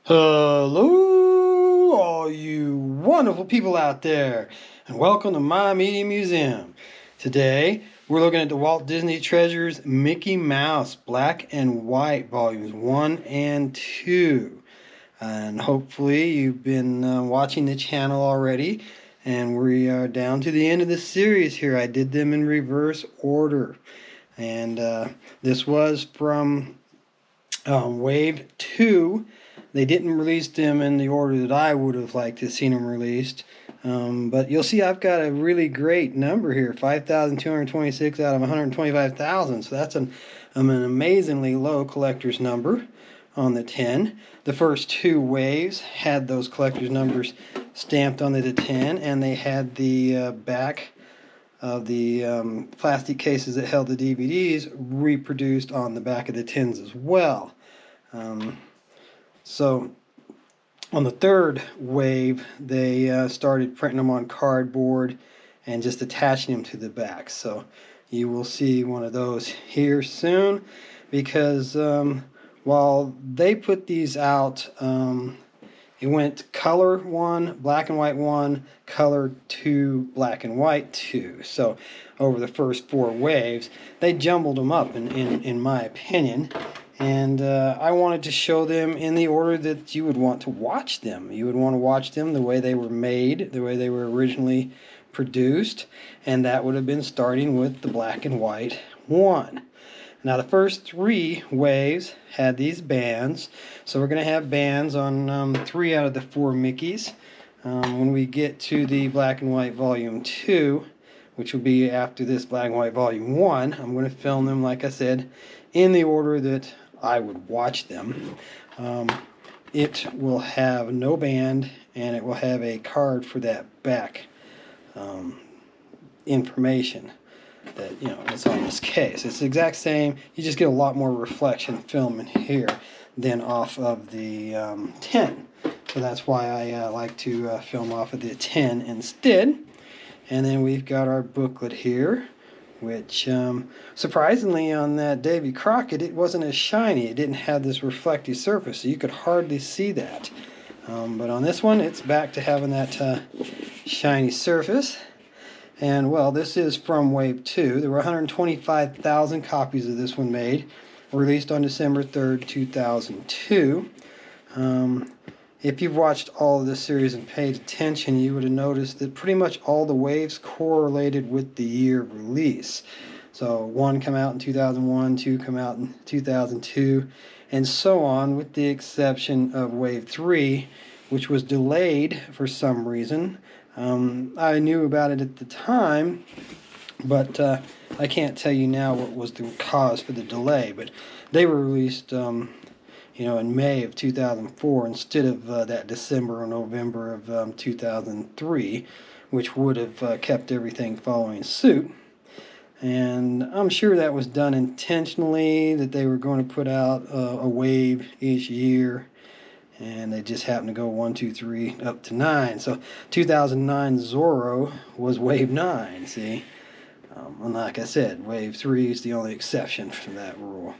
Hello, all you wonderful people out there, and welcome to my Media Museum. Today, we're looking at the Walt Disney Treasures Mickey Mouse Black and White Volumes 1 and 2. And hopefully you've been watching the channel already, and we are down to the end of the series here. I did them in reverse order. And this was from Wave 2. They didn't release them in the order that I would have liked to have seen them released. But you'll see I've got a really great number here, 5,226 out of 125,000. So that's an amazingly low collector's number on the 10. The first two waves had those collector's numbers stamped onto the 10, and they had the back of the plastic cases that held the DVDs reproduced on the back of the tins as well. So on the third wave, they started printing them on cardboard and just attaching them to the back. So you will see one of those here soon, because while they put these out, it went color 1, black and white 1, color 2, black and white 2. So over the first 4 waves, they jumbled them up in my opinion. And I wanted to show them in the order that you would want to watch them. You would want to watch them the way they were made, the way they were originally produced, and that would have been starting with the black and white 1. Now the first 3 waves had these bands, so we're going to have bands on 3 out of the 4 Mickeys. When we get to the black and white volume 2, which will be after this black and white volume 1, I'm going to film them, like I said, in the order that I would watch them. It will have no band, and it will have a card for that back information that is on this case. It's the exact same. You just get a lot more reflection film in here than off of the 10. So that's why I like to film off of the 10 instead. And then we've got our booklet here, which surprisingly on that Davy Crockett, it wasn't as shiny. It didn't have this reflective surface, so you could hardly see that. But on this one, it's back to having that shiny surface. And well, this is from Wave 2. There were 125,000 copies of this one made, released on December 3rd, 2002. If you've watched all of this series and paid attention, you would have noticed that pretty much all the waves correlated with the year of release. So 1 come out in 2001, 2 come out in 2002, and so on, with the exception of Wave 3, which was delayed for some reason. I knew about it at the time, but I can't tell you now what was the cause for the delay. But they were released in May of 2004 instead of that December or November of 2003, which would have kept everything following suit. And I'm sure that was done intentionally, that they were going to put out a wave each year, and they just happened to go 1, 2, 3 up to 9. So 2009 Zorro was wave 9, see? And like I said, wave 3 is the only exception from that rule.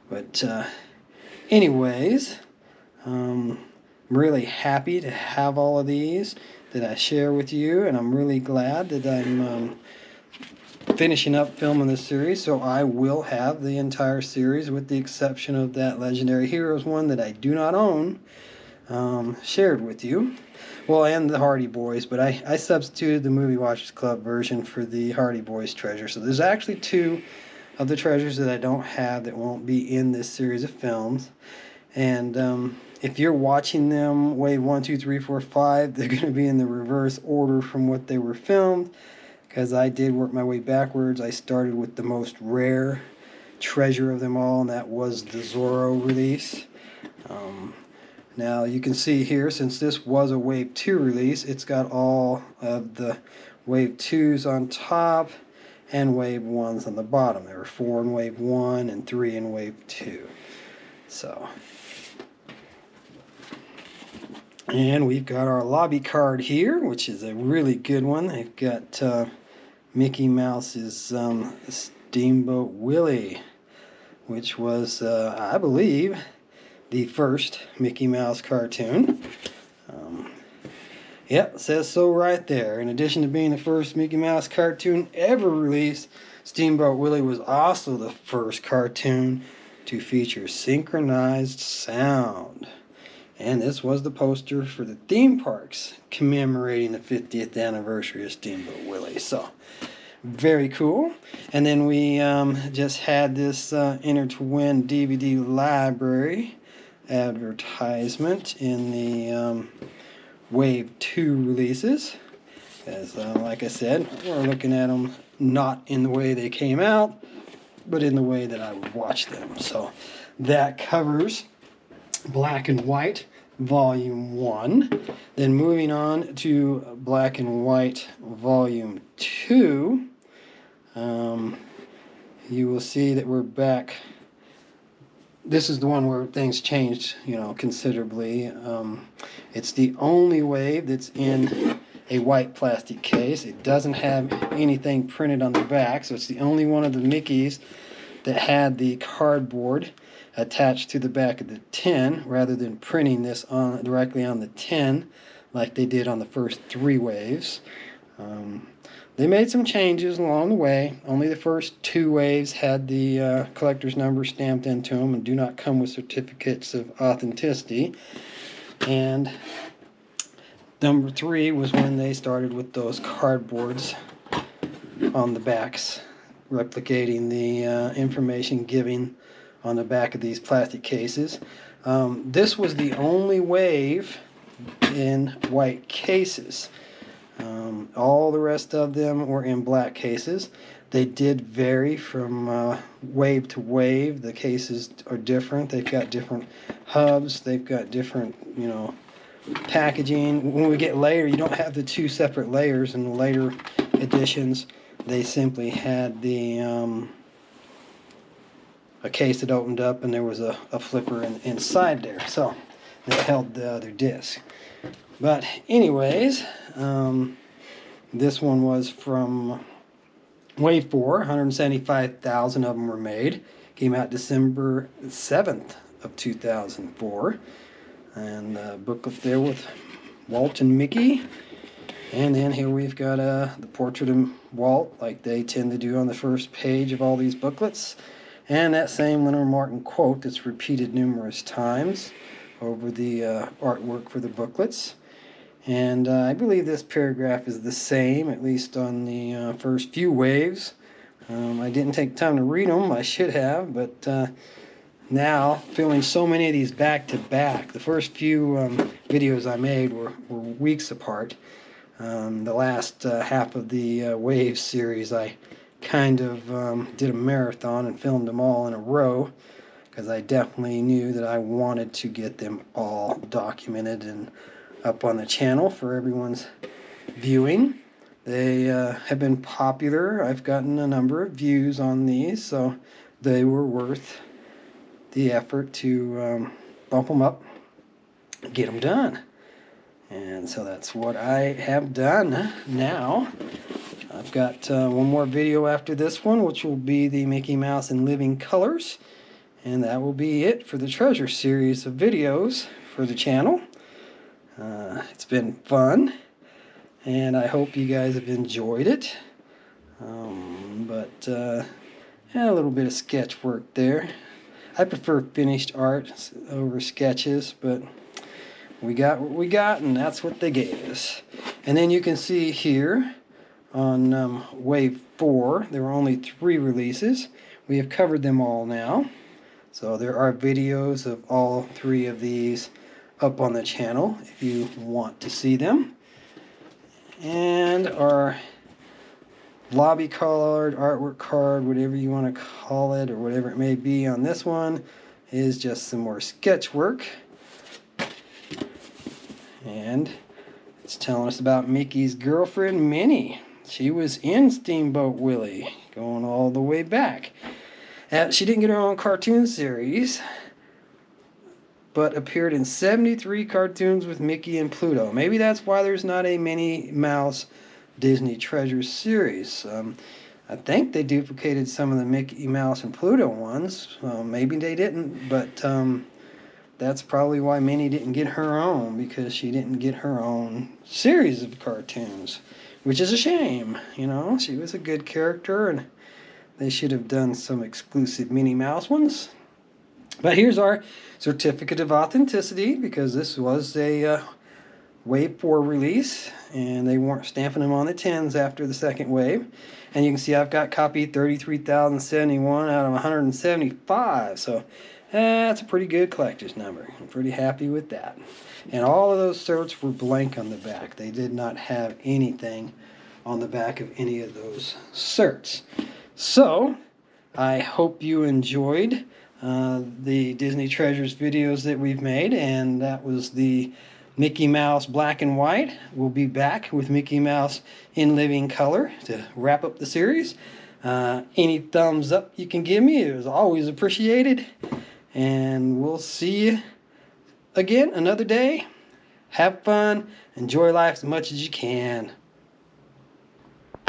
But anyways, I'm really happy to have all of these that I share with you, and I'm really glad that I'm finishing up filming this series, so I will have the entire series, with the exception of that Legendary Heroes one that I do not own, shared with you. Well, and the Hardy Boys, but I substituted the Movie Watchers Club version for the Hardy Boys treasure. So there's actually 2 of the treasures that I don't have that won't be in this series of films. And if you're watching them, wave 1, 2, 3, 4, 5, they're going to be in the reverse order from what they were filmed, because I did work my way backwards. I started with the most rare treasure of them all, and that was the Zorro release. Now you can see here, since this was a Wave 2 release, it's got all of the Wave 2s on top and Wave 1s on the bottom. There were 4 in Wave 1 and 3 in Wave 2. So, and we've got our lobby card here, which is a really good one. They've got Mickey Mouse's Steamboat Willie, which was, I believe, the first Mickey Mouse cartoon. Yep, it says so right there. In addition to being the first Mickey Mouse cartoon ever released, Steamboat Willie was also the first cartoon to feature synchronized sound. And this was the poster for the theme parks commemorating the 50th anniversary of Steamboat Willie. So, very cool. And then we just had this Enter to Win DVD library advertisement in the Wave 2 releases. As like I said, we're looking at them not in the way they came out, but in the way that I would watch them. So that covers Black and White Volume 1. Then moving on to Black and White Volume 2, you will see that we're back. This is the one where things changed, considerably. It's the only wave that's in a white plastic case. It doesn't have anything printed on the back, so it's the only one of the Mickeys that had the cardboard attached to the back of the tin, rather than printing this directly on the tin like they did on the first 3 waves. They made some changes along the way. Only the first 2 waves had the collector's number stamped into them and do not come with certificates of authenticity. And number 3 was when they started with those cardboards on the backs, replicating the information given on the back of these plastic cases. This was the only wave in white cases. All the rest of them were in black cases. They did vary from wave to wave. The cases are different. They've got different hubs. They've got different, packaging. When we get later, you don't have the 2 separate layers. In the later editions, they simply had the a case that opened up and there was a flipper inside there. So that held the other disc. But anyways, this one was from Wave 4. 175,000 of them were made. Came out December 7th of 2004. And the booklet there with Walt and Mickey. And then here we've got the portrait of Walt, like they tend to do on the first page of all these booklets. And that same Leonard Martin quote that's repeated numerous times over the artwork for the booklets. And I believe this paragraph is the same, at least on the first few waves. I didn't take time to read them. I should have, but now, filming so many of these back to back, the first few videos I made were weeks apart. The last half of the Wave series, I kind of did a marathon and filmed them all in a row, because I definitely knew that I wanted to get them all documented and up on the channel for everyone's viewing. They have been popular. I've gotten a number of views on these, so they were worth the effort to bump them up, get them done. And so that's what I have done now. I've got one more video after this one, which will be the Mickey Mouse in Living Colors. And that will be it for the Treasure series of videos for the channel. It's been fun, and I hope you guys have enjoyed it. Yeah, a little bit of sketch work there. I prefer finished art over sketches, but we got what we got, and that's what they gave us. And then you can see here on Wave 4, there were only 3 releases. We have covered them all now. So there are videos of all 3 of these up on the channel if you want to see them. And our lobby card, artwork card, whatever you want to call it, or whatever it may be on this one, is just some more sketch work. And it's telling us about Mickey's girlfriend, Minnie. She was in Steamboat Willie, going all the way back. She didn't get her own cartoon series, but appeared in 73 cartoons with Mickey and Pluto. Maybe that's why there's not a Minnie Mouse Disney Treasure series. I think they duplicated some of the Mickey Mouse and Pluto ones. Maybe they didn't, but that's probably why Minnie didn't get her own, because she didn't get her own series of cartoons, which is a shame. You know, she was a good character, and they should have done some exclusive Minnie Mouse ones. But here's our certificate of authenticity, because this was a Wave 4 release, and they weren't stamping them on the tins after the second wave. And you can see I've got copy 33,071 out of 175, so that's a pretty good collector's number. I'm pretty happy with that. And all of those shirts were blank on the back. They did not have anything on the back of any of those shirts. So, I hope you enjoyed the Disney Treasures videos that we've made, and that was the Mickey Mouse Black and White. We'll be back with Mickey Mouse in living color to wrap up the series. Any thumbs up you can give me is always appreciated. And we'll see you again another day. Have fun. Enjoy life as much as you can.